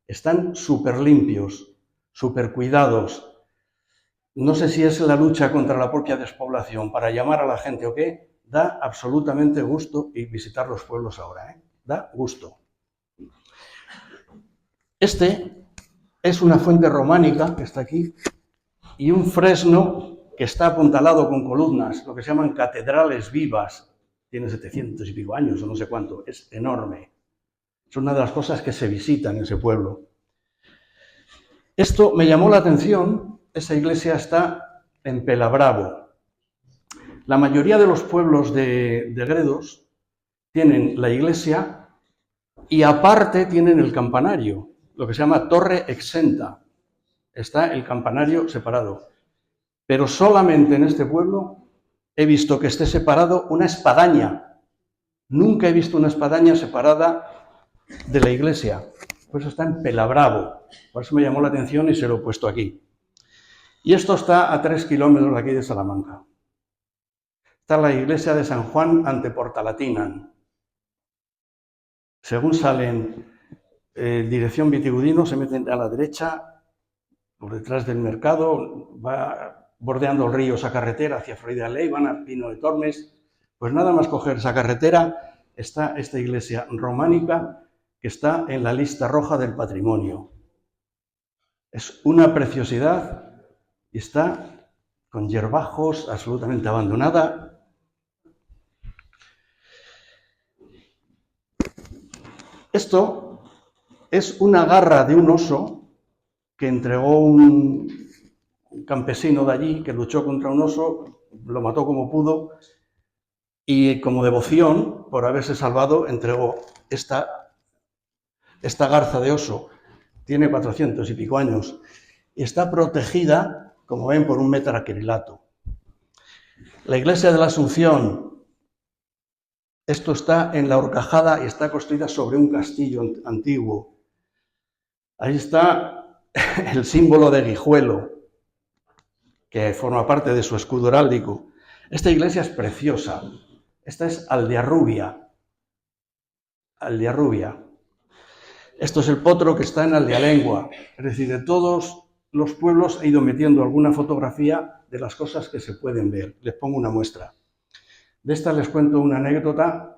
S1: están súper limpios, súper cuidados. No sé si es la lucha contra la propia despoblación, para llamar a la gente o qué, da absolutamente gusto y visitar los pueblos ahora, da gusto. Este es una fuente románica que está aquí y un fresno que está apuntalado con columnas, lo que se llaman catedrales vivas. Tiene 700 y pico años o no sé cuánto, es enorme. Es una de las cosas que se visitan en ese pueblo. Esto me llamó la atención, esa iglesia está en Pelabravo. La mayoría de los pueblos de Gredos tienen la iglesia y aparte tienen el campanario, lo que se llama torre exenta. Está el campanario separado. Pero solamente en este pueblo he visto que esté separado una espadaña. Nunca he visto una espadaña separada de la iglesia. Pues está en Pelabravo. Por eso me llamó la atención y se lo he puesto aquí. Y esto está a 3 kilómetros de aquí de Salamanca. Está la iglesia de San Juan ante Portalatinan. Según salen dirección Vitigudino, se meten a la derecha, por detrás del mercado, va bordeando el río esa carretera hacia Florida Ley, van a Pino de Tormes. Pues nada más coger esa carretera, está esta iglesia románica que está en la lista roja del patrimonio. Es una preciosidad y está con hierbajos, absolutamente abandonada. Esto es una garra de un oso que entregó un campesino de allí que luchó contra un oso, lo mató como pudo y como devoción por haberse salvado entregó esta garza de oso. Tiene 400 y pico años y está protegida, como ven, por un metacrilato. La iglesia de la Asunción, esto está en la Horcajada y está construida sobre un castillo antiguo. Ahí está el símbolo de Guijuelo, que forma parte de su escudo heráldico. Esta iglesia es preciosa. Esta es Aldearrubia. Aldearrubia. Esto es el potro que está en Aldealengua. Es decir, de todos los pueblos he ido metiendo alguna fotografía de las cosas que se pueden ver. Les pongo una muestra. De esta les cuento una anécdota.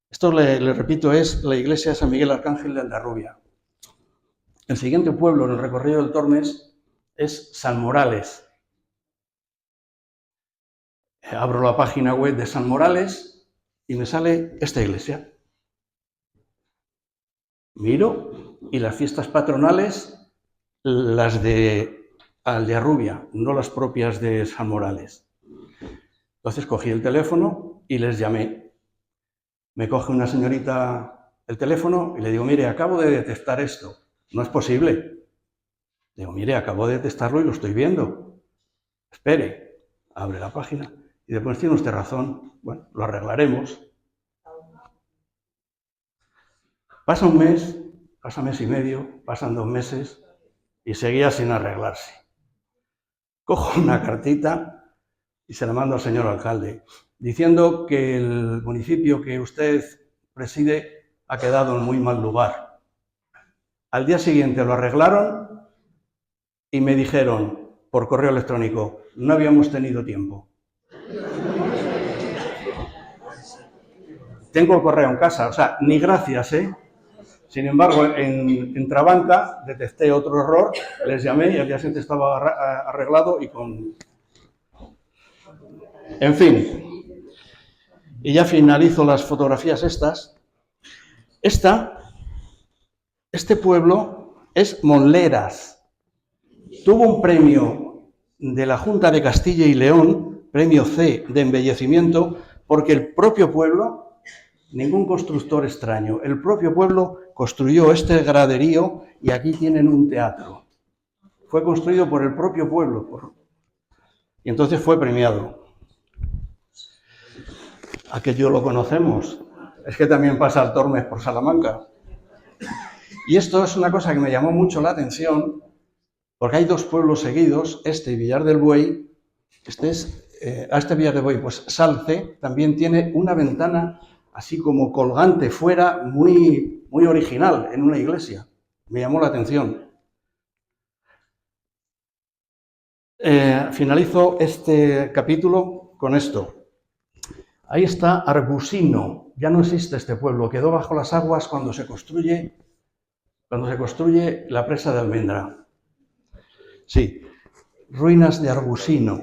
S1: Esto, le repito, es la iglesia de San Miguel Arcángel de Aldearrubia. El siguiente pueblo en el recorrido del Tormes es San Morales. Abro la página web de San Morales y me sale esta iglesia. Miro y las fiestas patronales, las de Aldearrubia, no las propias de San Morales. Entonces cogí el teléfono y les llamé. Me coge una señorita el teléfono y le digo, mire, acabo de detectar esto. No es posible. Digo, mire, acabo de detectarlo y lo estoy viendo. Espere, abre la página. Y después tiene usted razón. Bueno, lo arreglaremos. Pasa un mes, pasa mes y medio, pasan 2 meses y seguía sin arreglarse. Cojo una cartita y se la mando al señor alcalde, diciendo que el municipio que usted preside ha quedado en muy mal lugar. Al día siguiente lo arreglaron y me dijeron por correo electrónico, no habíamos tenido tiempo. Tengo el correo en casa, o sea, ni gracias, ¿eh? Sin embargo, en Trabanca detecté otro error, les llamé y al día siguiente estaba arreglado y con... En fin, y ya finalizo las fotografías estas. Este pueblo es Monleras. Tuvo un premio de la Junta de Castilla y León, premio C de embellecimiento, porque el propio pueblo, ningún constructor extraño, el propio pueblo construyó este graderío y aquí tienen un teatro. Fue construido por el propio pueblo y entonces fue premiado. Aquello lo conocemos. Es que también pasa el Tormes por Salamanca. Y esto es una cosa que me llamó mucho la atención, porque hay dos pueblos seguidos, este y Villar del Buey. Este Villar del Buey, pues Salce, también tiene una ventana así como colgante fuera, muy, muy original, en una iglesia. Me llamó la atención. Finalizo este capítulo con esto. Ahí está Arbusino. Ya no existe este pueblo. Quedó bajo las aguas cuando se construye la presa de Almendra. Sí, ruinas de Arbusino.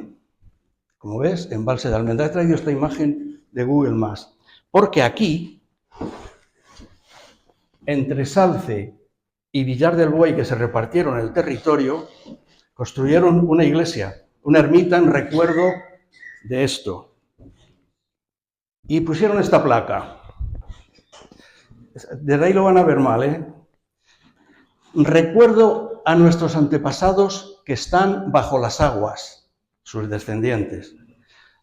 S1: Como ves, embalse de Almendra. He traído esta imagen de Google Maps. Porque aquí, entre Salce y Villar del Buey, que se repartieron el territorio, construyeron una iglesia, una ermita en recuerdo de esto. Y pusieron esta placa. Desde ahí lo van a ver mal, ¿eh? Recuerdo a nuestros antepasados que están bajo las aguas, sus descendientes.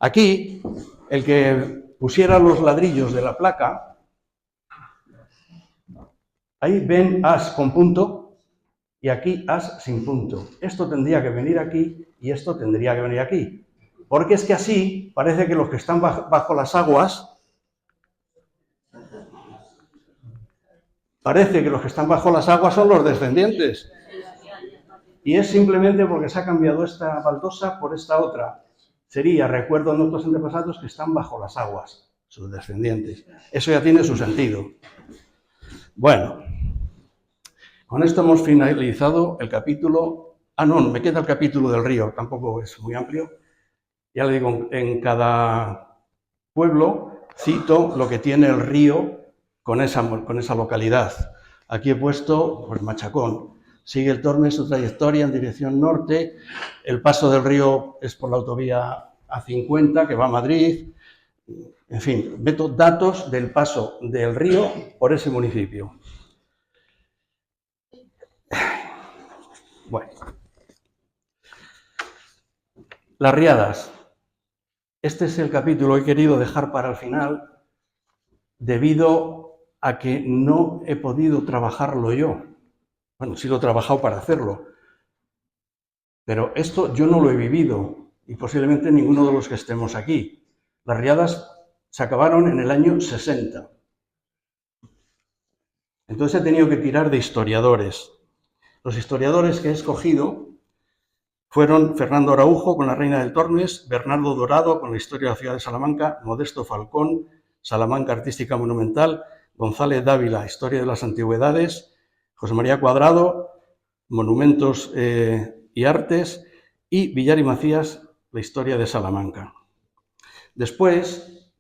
S1: Aquí, el que pusiera los ladrillos de la placa, ahí ven as con punto y aquí as sin punto. Esto tendría que venir aquí y esto tendría que venir aquí. Porque es que así parece que los que están bajo las aguas, son los descendientes. Y es simplemente porque se ha cambiado esta baldosa por esta otra. Sería, recuerdo a nuestros antepasados que están bajo las aguas, sus descendientes. Eso ya tiene su sentido. Bueno, con esto hemos finalizado el capítulo... no, me queda el capítulo del río, tampoco es muy amplio. Ya le digo, en cada pueblo cito lo que tiene el río con esa localidad. Aquí he puesto pues, Machacón. Sigue el Tormes su trayectoria en dirección norte. El paso del río es por la autovía A50 que va a Madrid. En fin, meto datos del paso del río por ese municipio. Bueno. Las riadas. Este es el capítulo que he querido dejar para el final debido a que no he podido trabajarlo yo. Bueno, sí lo he trabajado para hacerlo, pero esto yo no lo he vivido y posiblemente ninguno de los que estemos aquí. Las riadas se acabaron en el año 60. Entonces he tenido que tirar de historiadores. Los historiadores que he escogido fueron Fernando Araujo con la Reina del Tormes, Bernardo Dorado con la historia de la ciudad de Salamanca, Modesto Falcón, Salamanca Artística Monumental, González Dávila, Historia de las Antigüedades, José María Cuadrado, Monumentos y Artes, y Villar y Macías, la historia de Salamanca. Después,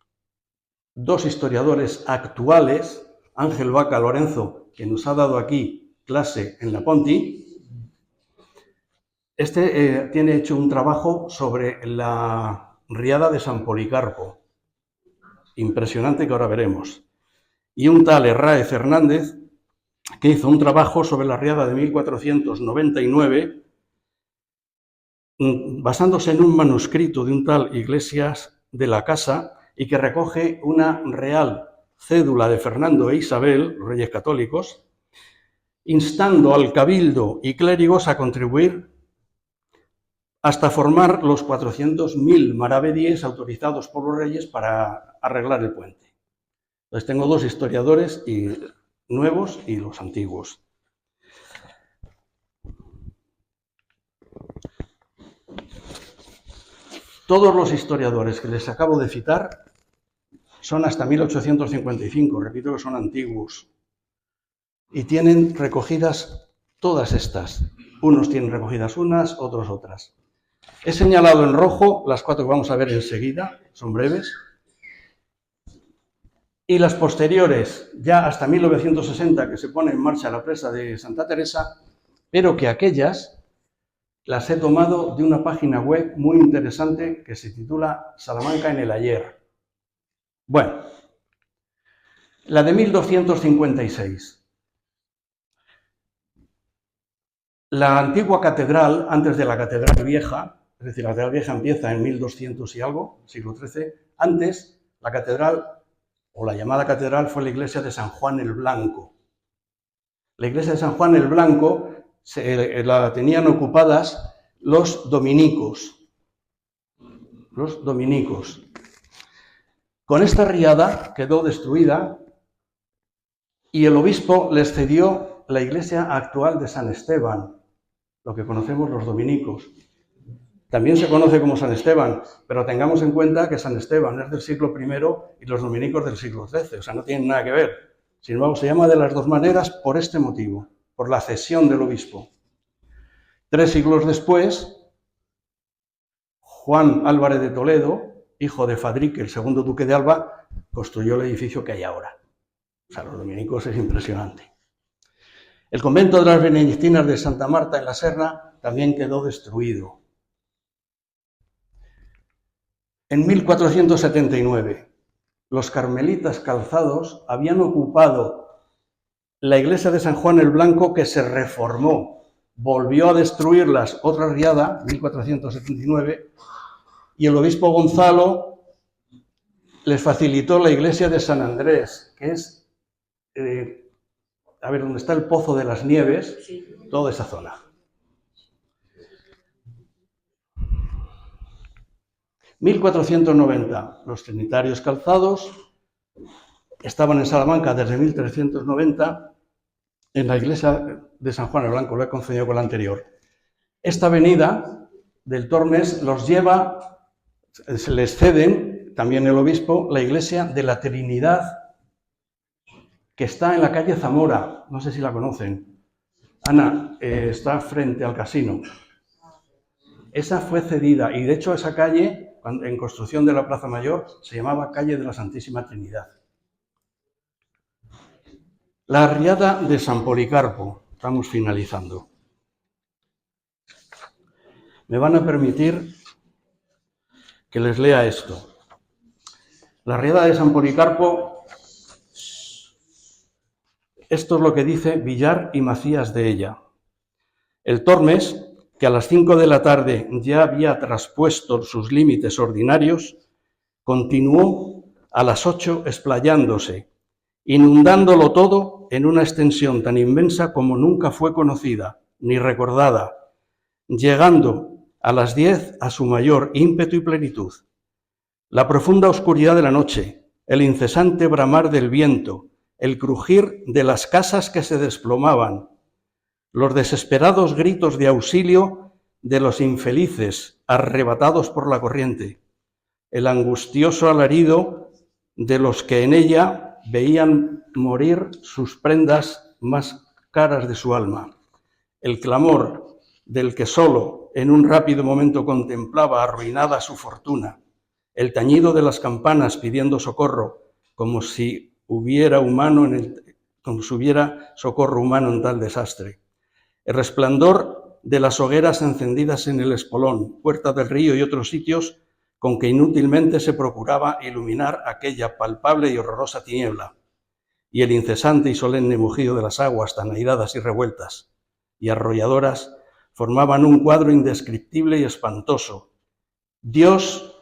S1: dos historiadores actuales, Ángel Vaca Lorenzo, que nos ha dado aquí clase en la Ponti. Tiene hecho un trabajo sobre la riada de San Policarpo, impresionante que ahora veremos. Y un tal Herráez Fernández, que hizo un trabajo sobre la riada de 1499, basándose en un manuscrito de un tal Iglesias de la Casa y que recoge una real cédula de Fernando e Isabel, los reyes católicos, instando al cabildo y clérigos a contribuir hasta formar los 400.000 maravedíes autorizados por los reyes para arreglar el puente. Entonces tengo dos historiadores nuevos y los antiguos. Todos los historiadores que les acabo de citar son hasta 1855, repito que son antiguos. y tienen recogidas todas estas. Unos tienen recogidas unas, otros otras. He señalado en rojo las 4 que vamos a ver enseguida, son breves. Y las posteriores, ya hasta 1960, que se pone en marcha la presa de Santa Teresa, pero que aquellas las he tomado de una página web muy interesante que se titula Salamanca en el ayer. Bueno, la de 1256. La antigua catedral, antes de la catedral vieja, es decir, la catedral vieja empieza en 1200 y algo, siglo XIII, antes la catedral, o la llamada catedral, fue la iglesia de San Juan el Blanco. La iglesia de San Juan el Blanco la tenían ocupadas los dominicos. Los dominicos. Con esta riada quedó destruida y el obispo les cedió la iglesia actual de San Esteban, lo que conocemos los dominicos. También se conoce como San Esteban, pero tengamos en cuenta que San Esteban es del siglo I y los dominicos del siglo XIII, o sea, no tienen nada que ver. Sin embargo, se llama de las dos maneras por este motivo, por la cesión del obispo. 3 siglos después, Juan Álvarez de Toledo, hijo de Fadrique, el segundo duque de Alba, construyó el edificio que hay ahora. O sea, los dominicos es impresionante. El convento de las benedictinas de Santa Marta en la Serna también quedó destruido. En 1479, los carmelitas calzados habían ocupado la iglesia de San Juan el Blanco, que se reformó. Volvió a destruirlas otra riada, 1479, y el obispo Gonzalo les facilitó la iglesia de San Andrés, que es, donde está el Pozo de las Nieves, toda esa zona. 1490, los trinitarios calzados estaban en Salamanca desde 1390, en la iglesia de San Juan el Blanco, lo he confundido con la anterior. Esta avenida del Tormes los lleva, se les ceden, también el obispo, la iglesia de la Trinidad, que está en la calle Zamora, no sé si la conocen. Ana, está frente al casino. Esa fue cedida y de hecho esa calle, en construcción de la Plaza Mayor, se llamaba Calle de la Santísima Trinidad. La riada de San Policarpo, estamos finalizando. Me van a permitir que les lea esto. La riada de San Policarpo, esto es lo que dice Villar y Macías de ella. El Tormes, que a las 5 de la tarde ya había traspuesto sus límites ordinarios, continuó a las 8 explayándose, inundándolo todo en una extensión tan inmensa como nunca fue conocida ni recordada, llegando a las 10 a su mayor ímpetu y plenitud. La profunda oscuridad de la noche, el incesante bramar del viento, el crujir de las casas que se desplomaban, los desesperados gritos de auxilio de los infelices arrebatados por la corriente, el angustioso alarido de los que en ella veían morir sus prendas más caras de su alma, el clamor del que solo en un rápido momento contemplaba arruinada su fortuna, el tañido de las campanas pidiendo socorro, como si hubiera socorro humano en tal desastre, el resplandor de las hogueras encendidas en el Espolón, Puerta del Río y otros sitios con que inútilmente se procuraba iluminar aquella palpable y horrorosa tiniebla, y el incesante y solemne mugido de las aguas tan airadas y revueltas y arrolladoras formaban un cuadro indescriptible y espantoso. Dios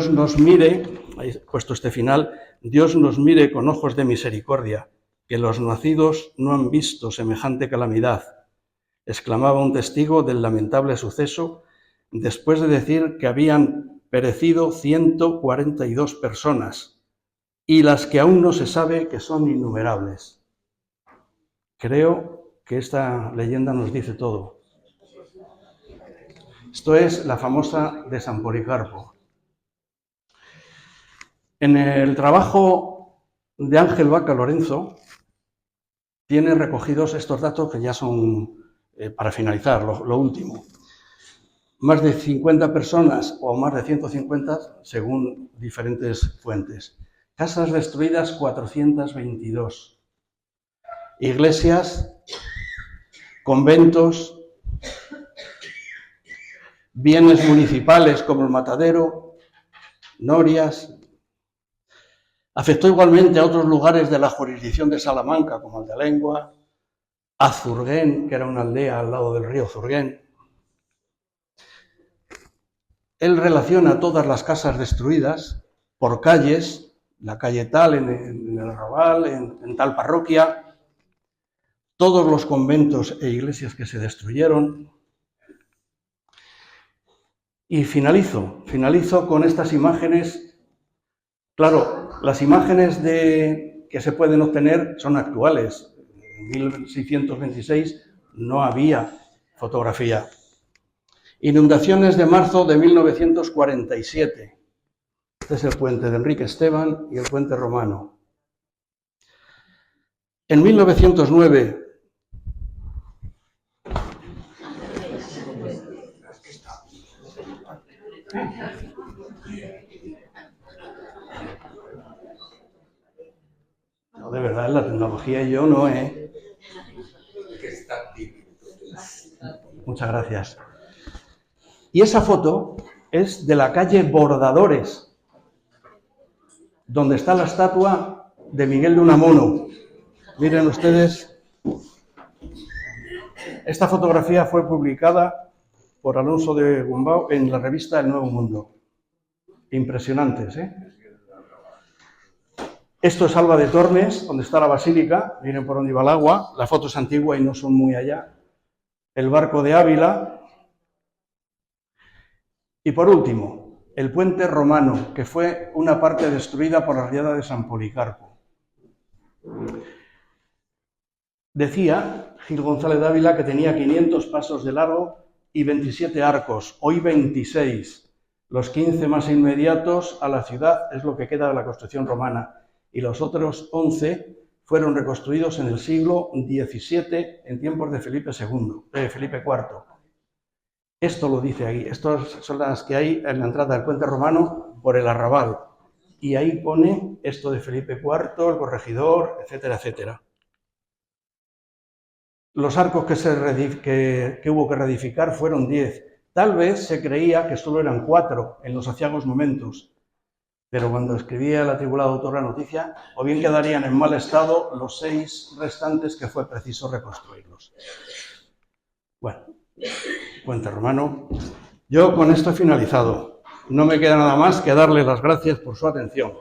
S1: nos mire, he puesto este final, Dios nos mire con ojos de misericordia, que los nacidos no han visto semejante calamidad, exclamaba un testigo del lamentable suceso, después de decir que habían perecido 142 personas, y las que aún no se sabe que son innumerables. Creo que esta leyenda nos dice todo. Esto es la famosa de San Policarpo. En el trabajo de Ángel Vaca Lorenzo tiene recogidos estos datos que ya son, para finalizar, lo último. Más de 50 personas o más de 150 según diferentes fuentes. Casas destruidas 422. Iglesias, conventos, bienes municipales como el Matadero, norias. Afectó igualmente a otros lugares de la jurisdicción de Salamanca, como el de Lengua, a Zurguén, que era una aldea al lado del río Zurguén. Él relaciona todas las casas destruidas por calles, la calle tal, en el Arrabal, en tal parroquia, todos los conventos e iglesias que se destruyeron. Y finalizo con estas imágenes. Claro, las imágenes que se pueden obtener son actuales. En 1626 no había fotografía. Inundaciones de marzo de 1947. Este es el puente de Enrique Esteban y el puente romano. En 1909... No, de verdad, la tecnología y yo no, ¿eh? Muchas gracias. Y esa foto es de la calle Bordadores, donde está la estatua de Miguel de Unamuno. Miren ustedes, esta fotografía fue publicada por Alonso de Gumbau en la revista El Nuevo Mundo. Impresionantes, ¿eh? Esto es Alba de Tormes, donde está la basílica. Miren por dónde iba el agua. La foto es antigua y no son muy allá. El barco de Ávila. Y por último, el puente romano, que fue una parte destruida por la riada de San Policarpo. Decía Gil González de Ávila que tenía 500 pasos de largo y 27 arcos, hoy 26. Los 15 más inmediatos a la ciudad es lo que queda de la construcción romana, y los otros 11 fueron reconstruidos en el siglo XVII en tiempos de Felipe IV. Esto lo dice ahí, estas son las que hay en la entrada del puente romano por el Arrabal, y ahí pone esto de Felipe IV, el corregidor, etcétera, etcétera. Los arcos que hubo que reedificar fueron 10. Tal vez se creía que solo eran 4 en los aciagos momentos, pero cuando escribía el atribulado autor la noticia, o bien quedarían en mal estado los 6 restantes que fue preciso reconstruirlos. Bueno, puente romano. Yo con esto he finalizado. No me queda nada más que darle las gracias por su atención.